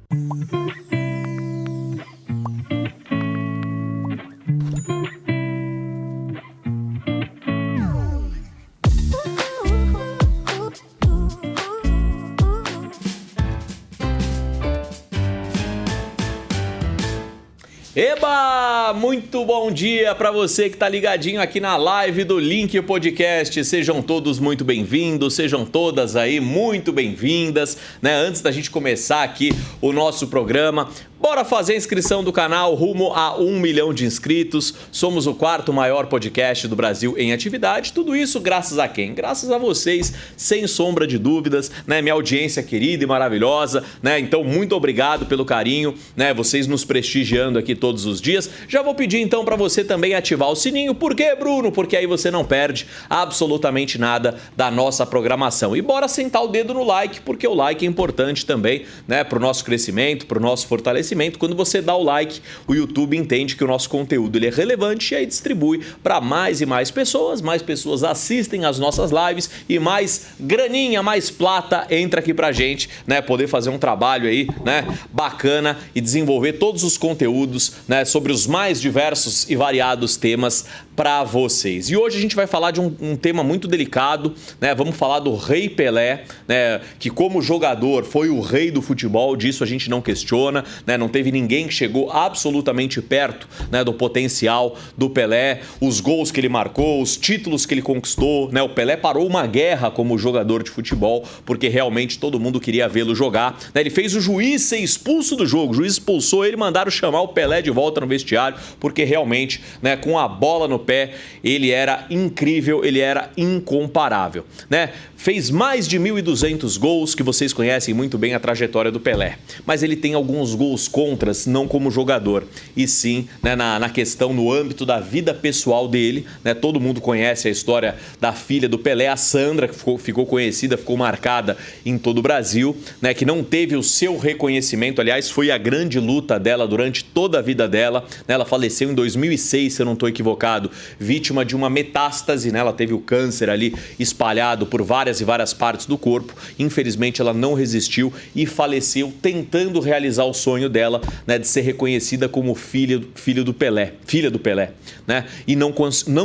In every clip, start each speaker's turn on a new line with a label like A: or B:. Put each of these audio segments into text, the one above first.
A: Eba! Muito bom dia para você que está ligadinho aqui na live do Link Podcast. Sejam todos muito bem-vindos, sejam todas aí muito bem-vindas, né? Antes da gente começar aqui o nosso programa, bora fazer a inscrição do canal rumo a 1 milhão de inscritos. Somos o 4º maior podcast do Brasil em atividade. Tudo isso graças a quem? Graças a vocês, sem sombra de dúvidas, né? Minha audiência querida e maravilhosa, né? Então, muito obrigado pelo carinho, né? Vocês nos prestigiando aqui todos os dias. Já vou pedir então para você também ativar o sininho. Por quê, Bruno? Porque aí você não perde absolutamente nada da nossa programação. E bora sentar o dedo no like, porque o like é importante também, né? Para o nosso crescimento, para o nosso fortalecimento. Quando você dá o like, o YouTube entende que o nosso conteúdo ele é relevante e aí distribui para mais e mais pessoas assistem às nossas lives e mais graninha, mais plata entra aqui pra gente, né? Poder fazer um trabalho aí, né? Bacana e desenvolver todos os conteúdos, né? Sobre os mais diversos e variados temas para vocês. E hoje a gente vai falar de um tema muito delicado, né? Vamos falar do Rei Pelé, né? Que como jogador foi o rei do futebol, disso a gente não questiona, né? Não teve ninguém que chegou absolutamente perto, né? Do potencial do Pelé, os gols que ele marcou, os títulos que ele conquistou, né? O Pelé parou uma guerra como jogador de futebol, porque realmente todo mundo queria vê-lo jogar, né? Ele fez o juiz ser expulso do jogo, o juiz expulsou ele, mandaram chamar o Pelé de volta no vestiário, porque realmente, né? Com a bola no pé, ele era incrível, ele era incomparável, né? Fez mais de 1.200 gols, que vocês conhecem muito bem a trajetória do Pelé. Mas ele tem alguns gols contras, não como jogador, e sim, né, na questão, no âmbito da vida pessoal dele, né? Todo mundo conhece a história da filha do Pelé, a Sandra, que ficou conhecida, ficou marcada em todo o Brasil, né? Que não teve o seu reconhecimento, aliás, foi a grande luta dela durante toda a vida dela, né? Ela faleceu em 2006, se eu não estou equivocado, vítima de uma metástase, né? Ela teve o câncer ali espalhado por várias partes do corpo. Infelizmente, ela não resistiu e faleceu tentando realizar o sonho dela, né? De ser reconhecida como filha do Pelé, né? E não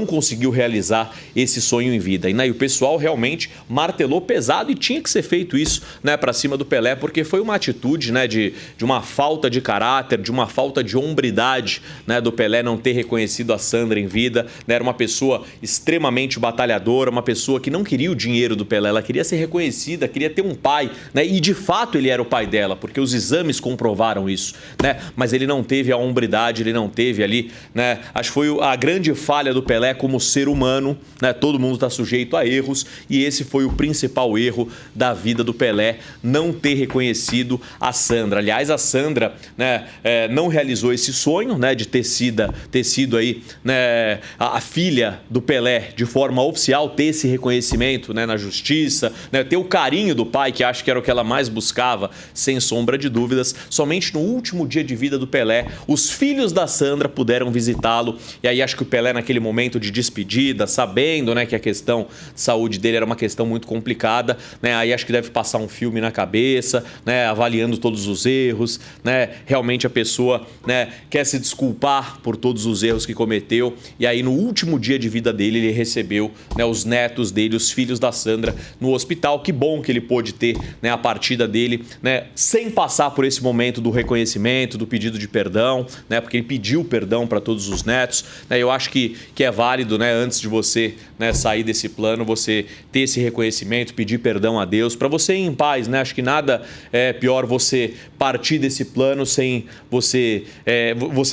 A: conseguiu realizar esse sonho em vida. E, né, o pessoal realmente martelou pesado e tinha que ser feito isso, né? Para cima do Pelé, porque foi uma atitude, né? De uma falta de caráter, de uma falta de hombridade, né? Do Pelé não ter reconhecido a Sandra em vida, né? Era uma pessoa extremamente batalhadora, uma pessoa que não queria o dinheiro do Pelé, ela queria ser reconhecida, queria ter um pai, né? E de fato ele era o pai dela, porque os exames comprovaram isso, né? Mas ele não teve a hombridade, ele não teve ali, né? Acho que foi a grande falha do Pelé como ser humano, né? Todo mundo está sujeito a erros e esse foi o principal erro da vida do Pelé, não ter reconhecido a Sandra. Aliás, a Sandra, né, não realizou esse sonho, né, de ter sido aí, né, a filha do Pelé de forma oficial, ter esse reconhecimento, né, na justiça, né, ter o carinho do pai, que acho que era o que ela mais buscava, sem sombra de dúvidas. Somente no último dia de vida do Pelé, os filhos da Sandra puderam visitá-lo, e aí acho que o Pelé, naquele momento de despedida, sabendo, né, que a questão de saúde dele era uma questão muito complicada, né, aí acho que deve passar um filme na cabeça, né, avaliando todos os erros, né, realmente a pessoa, né, quer se desculpar por todos os erros que cometeu, e aí no último dia de vida dele, ele recebeu, né, os netos dele, os filhos da Sandra, no hospital. Que bom que ele pôde ter, né, a partida dele, né, sem passar por esse momento do reconhecimento, do pedido de perdão, né, porque ele pediu perdão para todos os netos, né. Eu acho que é válido, né, antes de você, né, sair desse plano, você ter esse reconhecimento, pedir perdão a Deus, para você ir em paz, né. Acho que nada é pior você partir desse plano sem você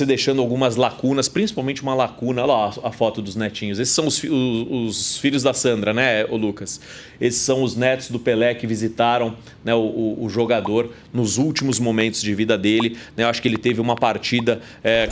A: deixando algumas lacunas, principalmente uma lacuna. Olha lá a foto dos netinhos. Esses são os filhos da Sandra, né, o Lucas? Esses são os netos do Pelé que visitaram, né, o jogador nos últimos momentos de vida dele, né? Eu acho que ele teve uma partida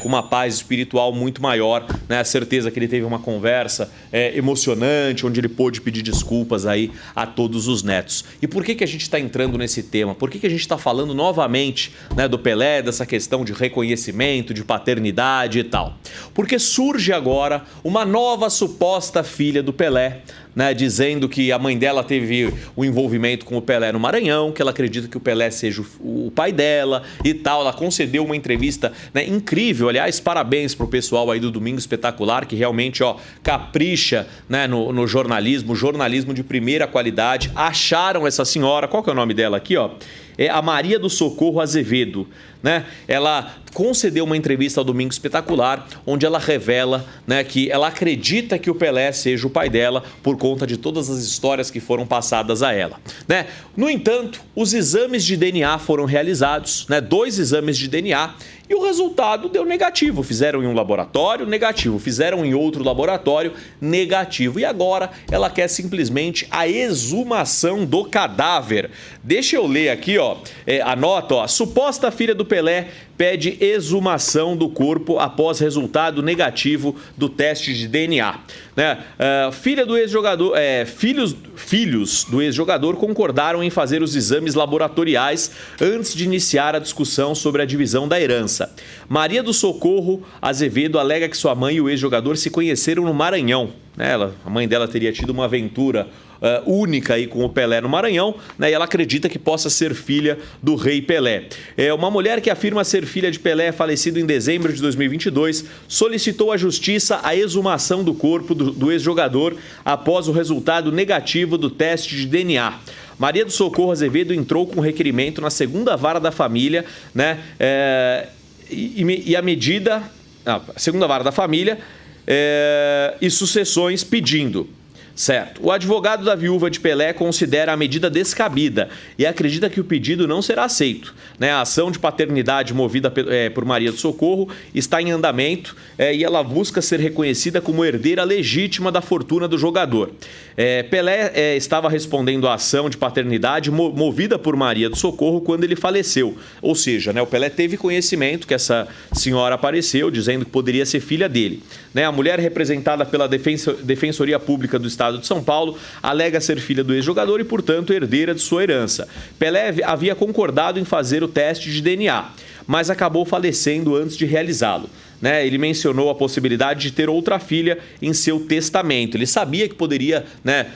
A: com uma paz espiritual muito maior, né? A certeza que ele teve uma conversa emocionante, onde ele pôde pedir desculpas aí a todos os netos. E por que a gente está entrando nesse tema? Por que a gente está falando novamente, né, do Pelé, dessa questão de reconhecimento, de paternidade e tal? Porque surge agora senhora, uma nova suposta filha do Pelé, né, dizendo que a mãe dela teve o envolvimento com o Pelé no Maranhão, que ela acredita que o Pelé seja o pai dela e tal. Ela concedeu uma entrevista, né, incrível. Aliás, parabéns pro pessoal aí do Domingo Espetacular, que realmente, capricha, né, no jornalismo de primeira qualidade. Acharam essa senhora, qual que é o nome dela aqui, ó? É a Maria do Socorro Azevedo, né? Ela concedeu uma entrevista ao Domingo Espetacular, onde ela revela, né, que ela acredita que o Pelé seja o pai dela por conta de todas as histórias que foram passadas a ela, né? No entanto, os exames de DNA foram realizados, né? 2 exames de DNA. E o resultado deu negativo. Fizeram em um laboratório, negativo. Fizeram em outro laboratório, negativo. E agora ela quer simplesmente a exumação do cadáver. Deixa eu ler aqui, ó. Anota, ó. Suposta filha do Pelé pede exumação do corpo após resultado negativo do teste de DNA. Né? Filha do ex-jogador, filhos do ex-jogador concordaram em fazer os exames laboratoriais antes de iniciar a discussão sobre a divisão da herança. Maria do Socorro Azevedo alega que sua mãe e o ex-jogador se conheceram no Maranhão. A mãe dela teria tido uma aventura única aí com o Pelé no Maranhão, né? E ela acredita que possa ser filha do rei Pelé. Uma mulher que afirma ser filha de Pelé, falecido em dezembro de 2022, solicitou à justiça a exumação do corpo do ex-jogador após o resultado negativo do teste de DNA. Maria do Socorro Azevedo entrou com requerimento na segunda vara da família, né? A segunda vara da família e sucessões pedindo. Certo. O advogado da viúva de Pelé considera a medida descabida e acredita que o pedido não será aceito. A ação de paternidade movida por Maria do Socorro está em andamento e ela busca ser reconhecida como herdeira legítima da fortuna do jogador. Pelé estava respondendo à ação de paternidade movida por Maria do Socorro quando ele faleceu. Ou seja, o Pelé teve conhecimento que essa senhora apareceu dizendo que poderia ser filha dele. A mulher representada pela Defensoria Pública do Estado de São Paulo alega ser filha do ex-jogador e, portanto, herdeira de sua herança. Pelé havia concordado em fazer o teste de DNA, mas acabou falecendo antes de realizá-lo. Ele mencionou a possibilidade de ter outra filha em seu testamento. Ele sabia que poderia,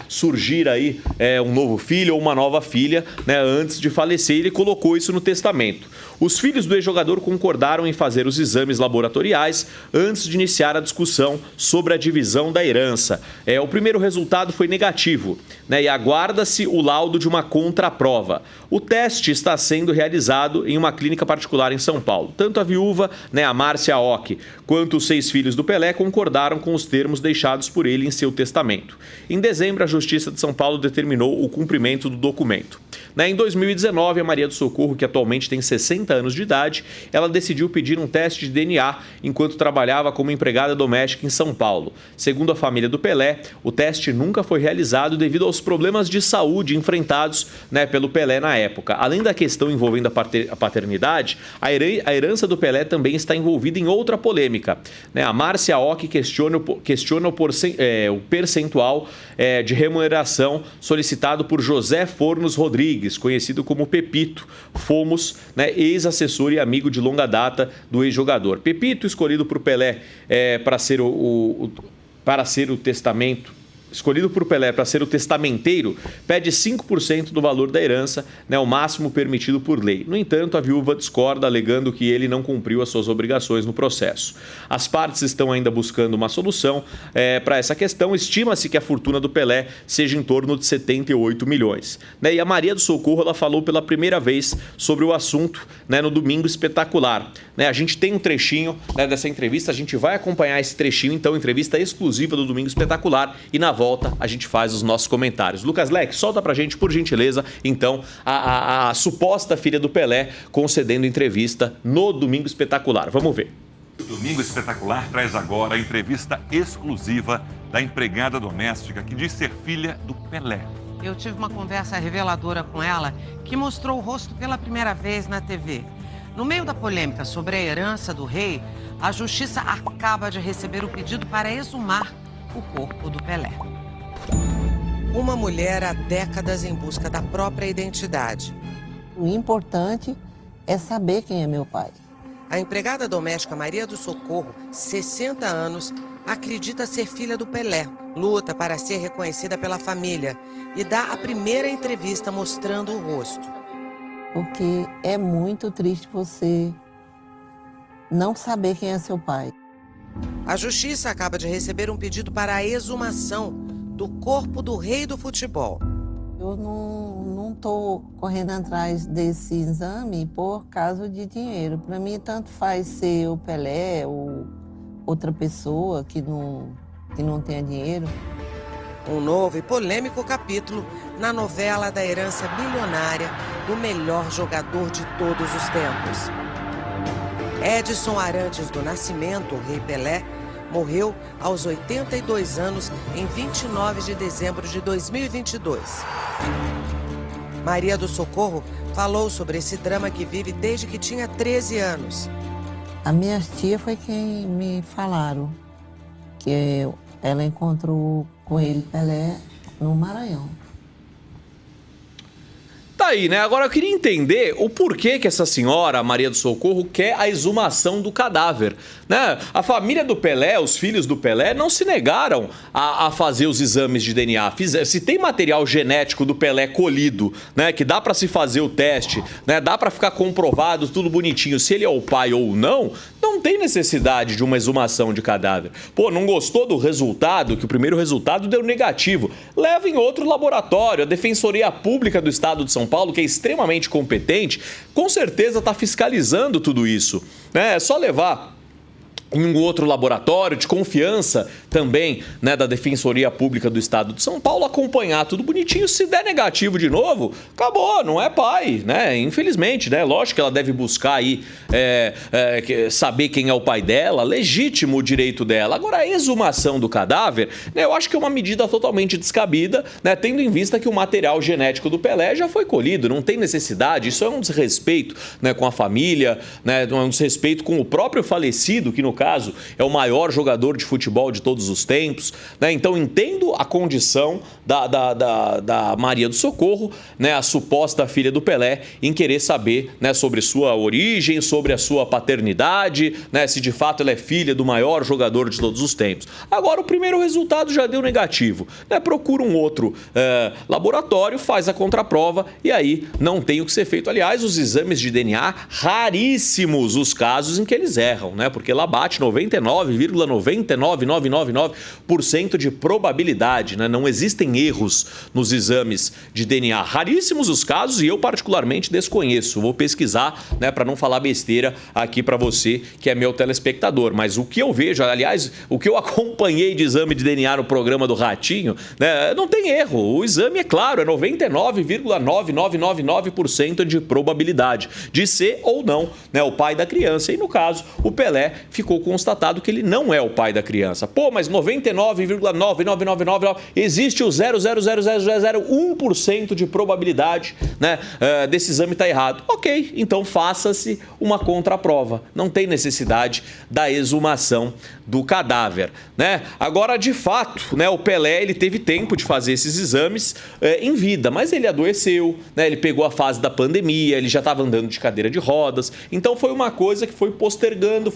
A: surgir aí um novo filho ou uma nova filha, antes de falecer, e ele colocou isso no testamento. Os filhos do ex-jogador concordaram em fazer os exames laboratoriais antes de iniciar a discussão sobre a divisão da herança. O primeiro resultado foi negativo, e aguarda-se o laudo de uma contraprova. O teste está sendo realizado em uma clínica particular em São Paulo. Tanto a viúva, a Márcia Ock, quanto os 6 filhos do Pelé concordaram com os termos deixados por ele em seu testamento. Em dezembro, a Justiça de São Paulo determinou o cumprimento do documento. Em 2019, a Maria do Socorro, que atualmente tem 60 anos de idade, ela decidiu pedir um teste de DNA enquanto trabalhava como empregada doméstica em São Paulo. Segundo a família do Pelé, o teste nunca foi realizado devido aos problemas de saúde enfrentados pelo Pelé na época. Além da questão envolvendo a paternidade, a herança do Pelé também está envolvida em outra polêmica. A Márcia Ock questiona o percentual de remuneração solicitado por José Fornos Rodrigues, conhecido como Pepito Fomos, ex-assessor e amigo de longa data do ex-jogador. Pepito, escolhido por Pelé para ser o testamento. Escolhido por Pelé para ser o testamenteiro, pede 5% do valor da herança, o máximo permitido por lei. No entanto, a viúva discorda, alegando que ele não cumpriu as suas obrigações no processo. As partes estão ainda buscando uma solução para essa questão. Estima-se que a fortuna do Pelé seja em torno de 78 milhões. E a Maria do Socorro ela falou pela primeira vez sobre o assunto no Domingo Espetacular. A gente tem um trechinho dessa entrevista, a gente vai acompanhar esse trechinho, então, entrevista exclusiva do Domingo Espetacular, e na volta a gente faz os nossos comentários. Lucas Leque, solta pra gente, por gentileza, então, a suposta filha do Pelé concedendo entrevista no Domingo Espetacular. Vamos ver.
B: O Domingo Espetacular traz agora a entrevista exclusiva da empregada doméstica que diz ser filha do Pelé.
C: Eu tive uma conversa reveladora com ela que mostrou o rosto pela primeira vez na TV. No meio da polêmica sobre a herança do rei, a justiça acaba de receber o pedido para exumar o corpo do Pelé. Uma mulher há décadas em busca da própria identidade.
D: O importante é saber quem é meu pai.
C: A empregada doméstica Maria do Socorro, 60 anos, acredita ser filha do Pelé, luta para ser reconhecida pela família e dá a primeira entrevista mostrando o rosto.
D: Porque é muito triste você não saber quem é seu pai.
C: A Justiça acaba de receber um pedido para a exumação do corpo do rei do futebol.
D: Eu não estou correndo atrás desse exame por causa de dinheiro. Para mim, tanto faz ser o Pelé ou outra pessoa que não tenha dinheiro.
C: Um novo e polêmico capítulo na novela da herança bilionária do melhor jogador de todos os tempos. Edson Arantes do Nascimento, o Rei Pelé, morreu aos 82 anos em 29 de dezembro de 2022. Maria do Socorro falou sobre esse drama que vive desde que tinha 13 anos.
D: A minha tia foi quem me falaram que ela encontrou com ele, Pelé, no Maranhão.
A: Tá aí, né? Agora eu queria entender o porquê que essa senhora, a Maria do Socorro, quer a exumação do cadáver, né? A família do Pelé, os filhos do Pelé, não se negaram a fazer os exames de DNA. Se tem material genético do Pelé colhido, né? Que dá pra se fazer o teste, né? Dá pra ficar comprovado tudo bonitinho se ele é o pai ou não, não tem necessidade de uma exumação de cadáver. Pô, não gostou do resultado? Que o primeiro resultado deu negativo. Leva em outro laboratório. A Defensoria Pública do Estado de São Paulo, que é extremamente competente, com certeza está fiscalizando tudo isso, né? É só levar em um outro laboratório de confiança também, né, da Defensoria Pública do Estado de São Paulo, acompanhar tudo bonitinho. Se der negativo de novo, acabou, não é pai, né? Infelizmente, né? Lógico que ela deve buscar aí saber quem é o pai dela, legítimo o direito dela. Agora, a exumação do cadáver, né, eu acho que é uma medida totalmente descabida, né, tendo em vista que o material genético do Pelé já foi colhido, não tem necessidade. Isso é um desrespeito, né, com a família, né, um desrespeito com o próprio falecido, que no caso é o maior jogador de futebol de todos os tempos, né? Então entendo a condição da Maria do Socorro, né, a suposta filha do Pelé, em querer saber, né, sobre sua origem, sobre a sua paternidade, né, se de fato ela é filha do maior jogador de todos os tempos. Agora o primeiro resultado já deu negativo, né? Procura um outro laboratório, faz a contraprova e aí não tem o que ser feito. Aliás, os exames de DNA, raríssimos os casos em que eles erram, né? Porque lá bate 99,99999% de probabilidade, né? Não existem erros nos exames de DNA. Raríssimos os casos e eu particularmente desconheço. Vou pesquisar, né, para não falar besteira aqui para você que é meu telespectador. Mas o que eu vejo, aliás, o que eu acompanhei de exame de DNA no programa do Ratinho, né, não tem erro. O exame é claro, é 99,9999% de probabilidade de ser ou não, né, o pai da criança. E no caso, o Pelé ficou constatado que ele não é o pai da criança. Pô, mas 99,99999 existe o 0,00001% de probabilidade, né, desse exame estar errado. Ok, então faça-se uma contraprova. Não tem necessidade da exumação do cadáver, né? Agora, de fato, né, o Pelé ele teve tempo de fazer esses exames em vida, mas ele adoeceu, né? Ele pegou a fase da pandemia, ele já estava andando de cadeira de rodas, então foi uma coisa que foi postergando,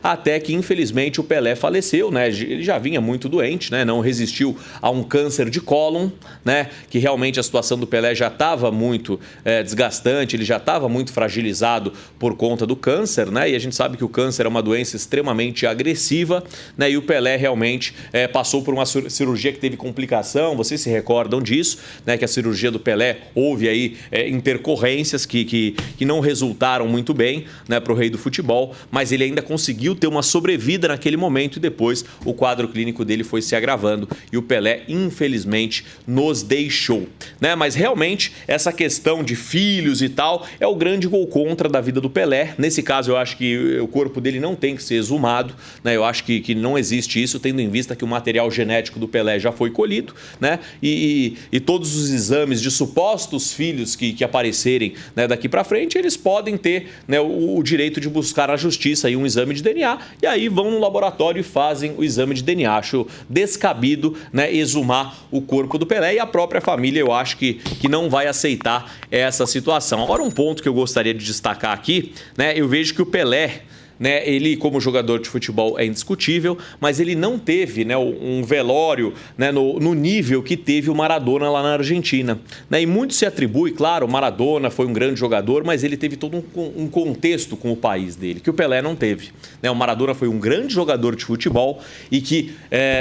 A: até que infelizmente o Pelé faleceu, né? Ele já vinha muito doente, né? Não resistiu a um câncer de cólon, né? Que realmente a situação do Pelé já estava muito desgastante, ele já estava muito fragilizado por conta do câncer, né? E a gente sabe que o câncer é uma doença extremamente agressiva, né? E o Pelé realmente passou por uma cirurgia que teve complicação, vocês se recordam disso, né? Que a cirurgia do Pelé houve aí intercorrências que não resultaram muito bem, né, para o rei do futebol, mas ele ainda conseguiu ter uma sobrevida naquele momento e depois o quadro clínico dele foi se agravando e o Pelé, infelizmente, nos deixou, né? Mas realmente essa questão de filhos e tal é o grande gol contra da vida do Pelé. Nesse caso, eu acho que o corpo dele não tem que ser exumado, né? Eu acho que não existe isso, tendo em vista que o material genético do Pelé já foi colhido, né? E todos os exames de supostos filhos que aparecerem, né, daqui para frente, eles podem ter, né, o direito de buscar a justiça aí um exame de DNA e aí vão no laboratório e fazem o exame de DNA. Acho descabido, né, exumar o corpo do Pelé e a própria família eu acho que não vai aceitar essa situação. Agora um ponto que eu gostaria de destacar aqui, né, eu vejo que o Pelé, né, ele como jogador de futebol é indiscutível, mas ele não teve, né, um velório, né, no nível que teve o Maradona lá na Argentina, né? E muito se atribui, claro, o Maradona foi um grande jogador, mas ele teve todo um contexto com o país dele, que o Pelé não teve, né? O Maradona foi um grande jogador de futebol e que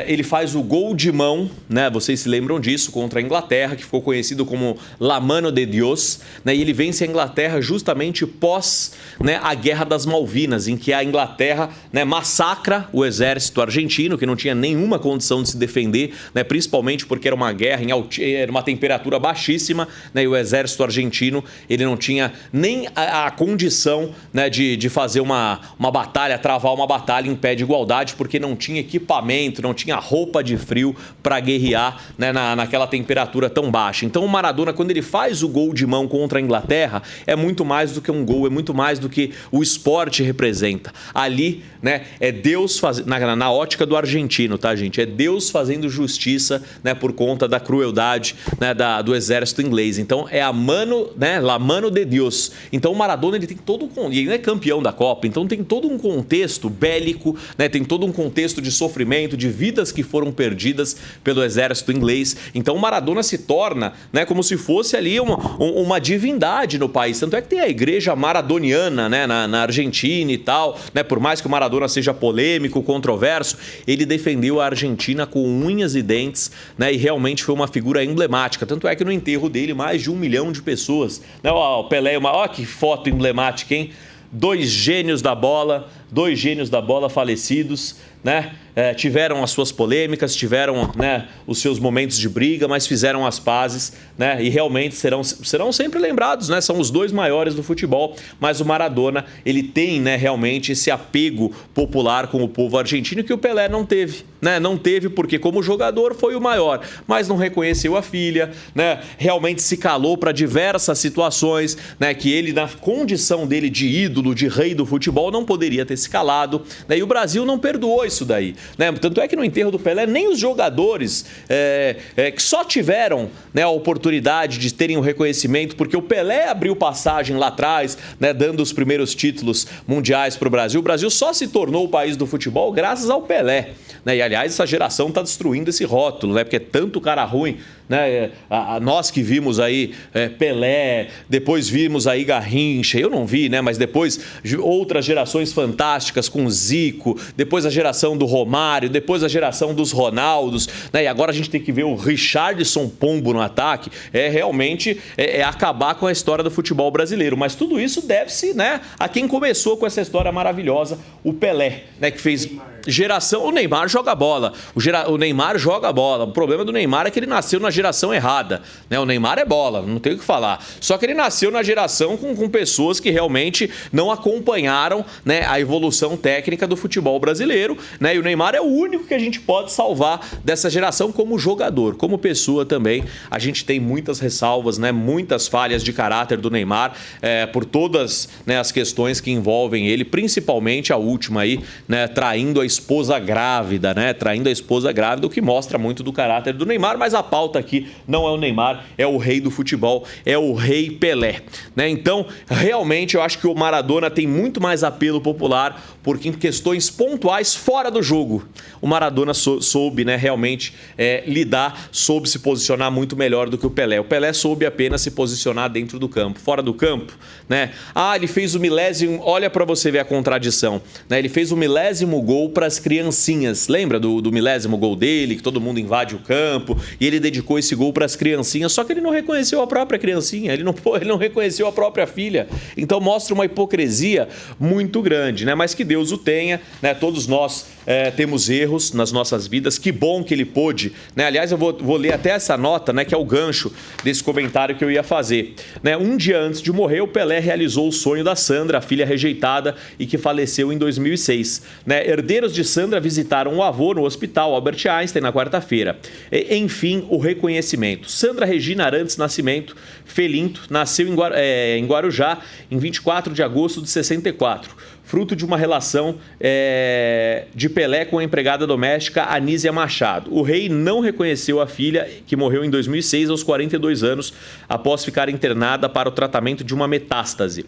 A: ele faz o gol de mão, né? Vocês se lembram disso, contra a Inglaterra, que ficou conhecido como La Mano de Dios, né? E ele vence a Inglaterra justamente pós, né, a Guerra das Malvinas, em que a Inglaterra, né, massacra o exército argentino, que não tinha nenhuma condição de se defender, né, principalmente porque era uma guerra era uma temperatura baixíssima, né, e o exército argentino ele não tinha nem a condição, né, de fazer uma batalha, travar uma batalha em pé de igualdade, porque não tinha equipamento, não tinha roupa de frio para guerrear, né, naquela temperatura tão baixa. Então o Maradona, quando ele faz o gol de mão contra a Inglaterra, é muito mais do que um gol, é muito mais do que o esporte representa. Ali, né, é Deus fazendo, na ótica do argentino, tá, gente? É Deus fazendo justiça, né, por conta da crueldade, né, do exército inglês. Então é a mano, né, La Mano de Dios. Então o Maradona ele tem todo e ele é campeão da Copa, então tem todo um contexto bélico, né, tem todo um contexto de sofrimento, de vidas que foram perdidas pelo exército inglês. Então o Maradona se torna, né, como se fosse ali uma divindade no país. Tanto é que tem a igreja maradoniana, né, na Argentina e tal, né, por mais que o Maradona seja polêmico, controverso, ele defendeu a Argentina com unhas e dentes, né, e realmente foi uma figura emblemática. Tanto é que no enterro dele, mais de 1 milhão de pessoas, né, o Pelé, ó que foto emblemática, hein? Dois gênios da bola falecidos, né? Tiveram as suas polêmicas, tiveram, né, os seus momentos de briga, mas fizeram as pazes, né? E realmente serão sempre lembrados, né? São os dois maiores do futebol, mas o Maradona, ele tem, né, realmente esse apego popular com o povo argentino que o Pelé não teve, né? Não teve porque como jogador foi o maior, mas não reconheceu a filha, né? Realmente se calou para diversas situações, né, que ele, na condição dele de ídolo, de rei do futebol, não poderia ter se calado, né? E o Brasil não perdoou isso daí, né? Tanto é que no enterro do Pelé, nem os jogadores que só tiveram, né, a oportunidade de terem o reconhecimento, porque o Pelé abriu passagem lá atrás, né, dando os primeiros títulos mundiais para o Brasil. O Brasil só se tornou o país do futebol graças ao Pelé, né? E, aliás, essa geração está destruindo esse rótulo, né? Porque é tanto cara ruim, né? Nós que vimos aí Pelé, depois vimos aí Garrincha, eu não vi, né? Mas depois outras gerações fantásticas com Zico, depois a geração do Romário, depois a geração dos Ronaldos, né? E agora a gente tem que ver o Richarlison Pombo no ataque. Realmente acabar com a história do futebol brasileiro. Mas tudo isso deve-se, né, a quem começou com essa história maravilhosa, o Pelé, né, que fez geração. O Neymar joga bola. O Neymar joga bola. O problema do Neymar é que ele nasceu na geração errada, né? O Neymar é bola, não tem o que falar. Só que ele nasceu na geração com pessoas que realmente não acompanharam, né, a evolução técnica do futebol brasileiro, né? E o Neymar é o único que a gente pode salvar dessa geração como jogador, como pessoa também. A gente tem muitas ressalvas, né, muitas falhas de caráter do Neymar, por todas, né, as questões que envolvem ele, principalmente a última aí, né, traindo a esposa grávida, né? Traindo a esposa grávida, o que mostra muito do caráter do Neymar, mas a pauta aqui não é o Neymar, é o rei do futebol, é o rei Pelé, né? Então, realmente, eu acho que o Maradona tem muito mais apelo popular, porque em questões pontuais fora do jogo, o Maradona soube, né, realmente lidar, soube se posicionar muito melhor do que o Pelé. O Pelé soube apenas se posicionar dentro do campo. Fora do campo, né? Ele fez o milésimo, olha para você ver a contradição, né? Ele fez o milésimo gol para as criancinhas. Lembra do milésimo gol dele, que todo mundo invade o campo, e ele dedicou esse gol para as criancinhas, só que ele não reconheceu a própria criancinha, ele não reconheceu a própria filha. Então mostra uma hipocrisia muito grande, né? Mas que Deus o tenha, né? Todos nós temos erros nas nossas vidas, que bom que ele pôde, né? Aliás, eu vou ler até essa nota, né, que é o gancho desse comentário que eu ia fazer, né? Um dia antes de morrer, o Pelé realizou o sonho da Sandra, a filha rejeitada e que faleceu em 2006, né? Herdeiros de Sandra visitaram o avô no hospital Albert Einstein na quarta-feira. Enfim, o reconhecimento. Sandra Regina Arantes Nascimento Felinto nasceu em Guarujá em 24 de agosto de 64. Fruto de uma relação de Pelé com a empregada doméstica Anísia Machado. O rei não reconheceu a filha, que morreu em 2006 aos 42 anos, após ficar internada para o tratamento de uma metástase.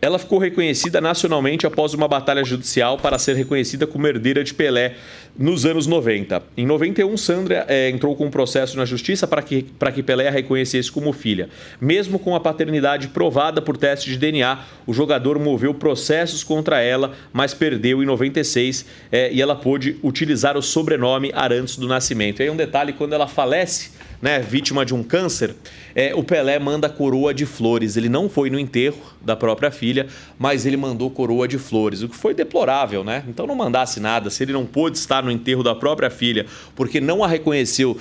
A: ela ficou reconhecida nacionalmente após uma batalha judicial para ser reconhecida como herdeira de Pelé nos anos 90. Em 91, Sandra entrou com um processo na justiça para que Pelé a reconhecesse como filha. Mesmo com a paternidade provada por teste de DNA, o jogador moveu processos contra ela, mas perdeu em 96 e ela pôde utilizar o sobrenome Arantes do Nascimento. E aí um detalhe, quando ela falece, né, vítima de um câncer, o Pelé manda coroa de flores. Ele não foi no enterro da própria filha, mas ele mandou coroa de flores, o que foi deplorável, né? Então não mandasse nada, se ele não pôde estar no enterro da própria filha, porque não a reconheceu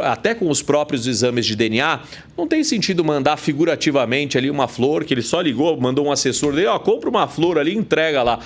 A: até com os próprios exames de DNA, não tem sentido mandar figurativamente ali uma flor, que ele só ligou, mandou um assessor dele, compra uma flor ali e entrega lá.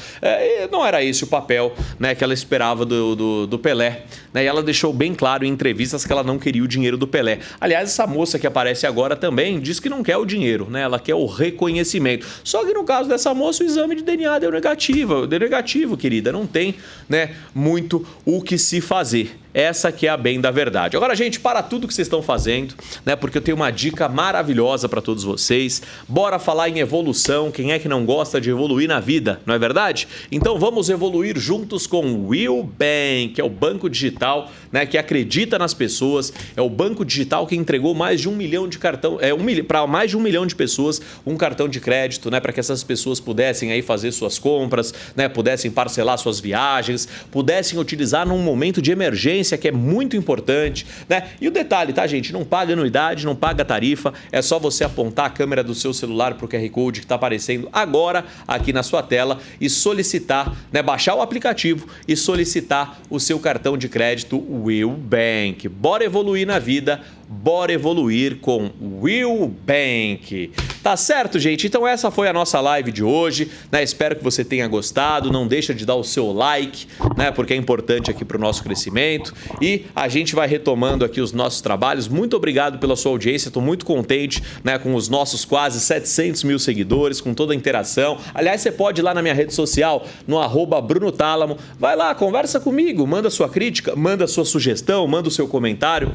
A: Não era esse o papel, né, que ela esperava do Pelé, né? E ela deixou bem claro em entrevistas que ela não queria o dinheiro do Pelé. Aliás, essa moça que aparece agora também diz que não quer o dinheiro, né? Ela quer o reconhecimento. Só que no caso dessa moça, o exame de DNA deu negativo, querida. Não tem, né, muito o que se fazer. Essa que é a bem da verdade. Agora, gente, para tudo que vocês estão fazendo, né? Porque eu tenho uma dica maravilhosa para todos vocês. Bora falar em evolução. Quem é que não gosta de evoluir na vida, não é verdade? Então vamos evoluir juntos com o Will Bank, que é o banco digital, né, que acredita nas pessoas. É o banco digital que entregou mais de 1 milhão de cartão, para mais de 1 milhão de pessoas um cartão de crédito, né, para que essas pessoas pudessem aí fazer suas compras, né, pudessem parcelar suas viagens, pudessem utilizar num momento de emergência, que é muito importante, né? E o detalhe, tá, gente? Não paga anuidade, não paga tarifa, é só você apontar a câmera do seu celular para o QR Code que está aparecendo agora aqui na sua tela e solicitar, né, baixar o aplicativo e solicitar o seu cartão de crédito Will Bank. Bora evoluir na vida, bora evoluir com Will Bank. Tá certo, gente? Então essa foi a nossa live de hoje, né? Espero que você tenha gostado. Não deixa de dar o seu like, né? Porque é importante aqui para o nosso crescimento. E a gente vai retomando aqui os nossos trabalhos. Muito obrigado pela sua audiência. Estou muito contente, né, com os nossos quase 700 mil seguidores, com toda a interação. Aliás, você pode ir lá na minha rede social, no @BrunoTálamo. Vai lá, conversa comigo, manda sua crítica, manda sua sugestão, manda o seu comentário.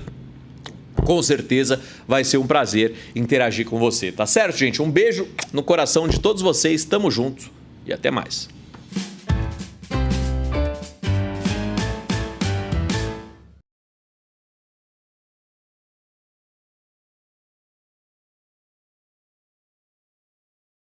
A: Com certeza vai ser um prazer interagir com você, tá certo, gente? Um beijo no coração de todos vocês, tamo junto e até mais.